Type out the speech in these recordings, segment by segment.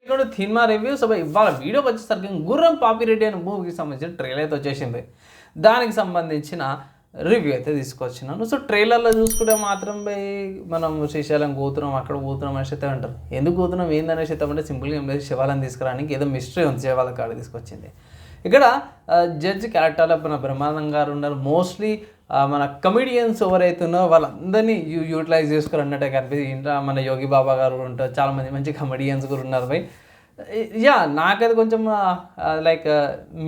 ఇక్కడ cinema review so ఇవాళ వీడియోకి వచ్చేసరికి గుర్రం పాపిరెడ్డి అనే మూవీకి సంబంధించిన ట్రైలర్ అయితే వచ్చేసింది. దానికి సంబంధించిన రివ్యూ అయితే తీసుకొచ్చినాను. సో ట్రైలర్లో చూసుకుంటే మాత్రం మనం శ్రీశైలం పోతున్నాం, అక్కడ పోతున్నాం అనేసి అయితే అంటారు. ఎందుకు పోతున్నాం ఏందనేసి అయితే అంటే సింపుల్గా ఏం లేదు, శివాలను తీసుకురానికి ఏదో మిస్టరీ ఉంది, శివాల కాడ తీసుకొచ్చింది. ఇక్కడ జడ్జి క్యారెక్టర్లో మన బ్రహ్మానందం గారు ఉన్నారు. మోస్ట్లీ మన కమెడియన్స్ ఎవరైతే ఉన్నారో వాళ్ళందరినీ యూటిలైజ్ చేసుకుని అన్నట్టే కనిపిస్తుంది. ఇంట్లో మన యోగి బాబా గారు ఉంటారు, చాలామంది మంచి కమెడియన్స్ కూడా ఉన్నారు భయ్. యా నాకైతే కొంచెం లైక్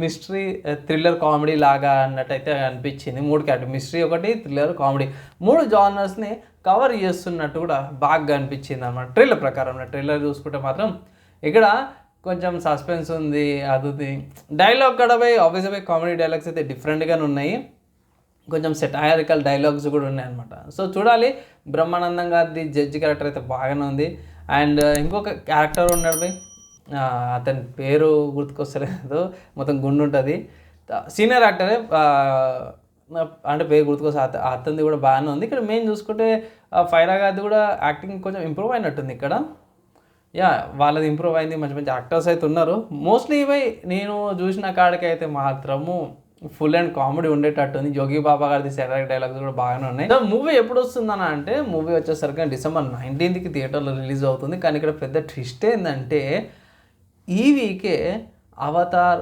మిస్టరీ థ్రిల్లర్ కామెడీ లాగా అన్నట్టయితే అనిపించింది. 3 క్యారెక్టర్ మిస్టరీ ఒకటి, థ్రిల్లర్, కామెడీ 3 జానర్స్ని కవర్ చేస్తున్నట్టు కూడా బాగా అనిపించింది అన్నమాట ట్రైలర్ ప్రకారం. ట్రైలర్ చూసుకుంటే మాత్రం ఇక్కడ కొంచెం సస్పెన్స్ ఉంది, అది డైలాగ్ కూడా పోయి ఆబ్వియస్గా కామెడీ డైలాగ్స్ అయితే డిఫరెంట్గానే ఉన్నాయి, కొంచెం సెటారికల్ డైలాగ్స్ కూడా ఉన్నాయి అనమాట. సో చూడాలి. బ్రహ్మానందం గారిది జడ్జి క్యారెక్టర్ అయితే బాగానే ఉంది. అండ్ ఇంకొక క్యారెక్టర్ ఉన్నాడు భయ్, అతని పేరు గుర్తుకొస్తలేదు, మొత్తం గుండు ఉంటుంది, సీనియర్ యాక్టరే, అంటే పేరు గుర్తుకొస్తే అతనిది కూడా బాగానే ఉంది. ఇక్కడ మెయిన్ చూసుకుంటే ఫైరా గారిది కూడా యాక్టింగ్ కొంచెం ఇంప్రూవ్ అయినట్టుంది ఇక్కడ. యా వాళ్ళది ఇంప్రూవ్ అయింది, మంచి మంచి యాక్టర్స్ అయితే ఉన్నారు. మోస్ట్లీ ఇవి నేను చూసిన కాడికి అయితే మాత్రము ఫుల్ అండ్ కామెడీ ఉండేటట్టుంది. జోగి బాబా గారిది సెటైరిక్ డైలాగ్స్ కూడా బాగానే ఉన్నాయి. మూవీ ఎప్పుడు వస్తుందన్న అంటే మూవీ వచ్చేసరికి డిసెంబర్ 19కి థియేటర్లో రిలీజ్ అవుతుంది. కానీ ఇక్కడ పెద్ద ట్విస్ట్ ఏంటంటే ఈ వీకే అవతార్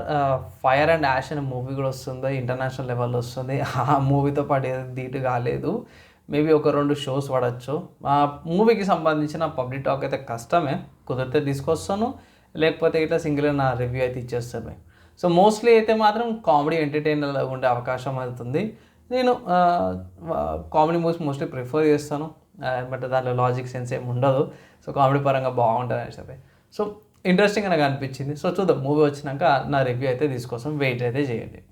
ఫైర్ అండ్ యాష్ అనే మూవీ కూడా వస్తుంది, ఇంటర్నేషనల్ లెవెల్లో వస్తుంది. ఆ మూవీతో పాటు ఏదో ధీటు కాలేదు, మేబీ ఒక 2 షోస్ పడవచ్చు. ఆ మూవీకి సంబంధించిన పబ్లిక్ టాక్ అయితే కష్టమే, కుదిరితే తీసుకొస్తాను, లేకపోతే ఇట్లా సింగిల్గా నా రివ్యూ అయితే ఇచ్చేస్తాను. సో మోస్ట్లీ అయితే మాత్రం కామెడీ ఎంటర్టైనర్ ఉండే అవకాశం అవుతుంది. నేను కామెడీ మూవీస్ మోస్ట్లీ ప్రిఫర్ చేస్తాను, బట్ దాంట్లో లాజిక్ సెన్స్ ఏమి ఉండదు. సో కామెడీ పరంగా బాగుంటుంది అని చెప్పి సో ఇంట్రెస్టింగ్ నాకు అనిపించింది. సో చూద్దాం, మూవీ వచ్చినాక నా రివ్యూ అయితే తీసుకొస్తాం, వెయిట్ అయితే చేయండి.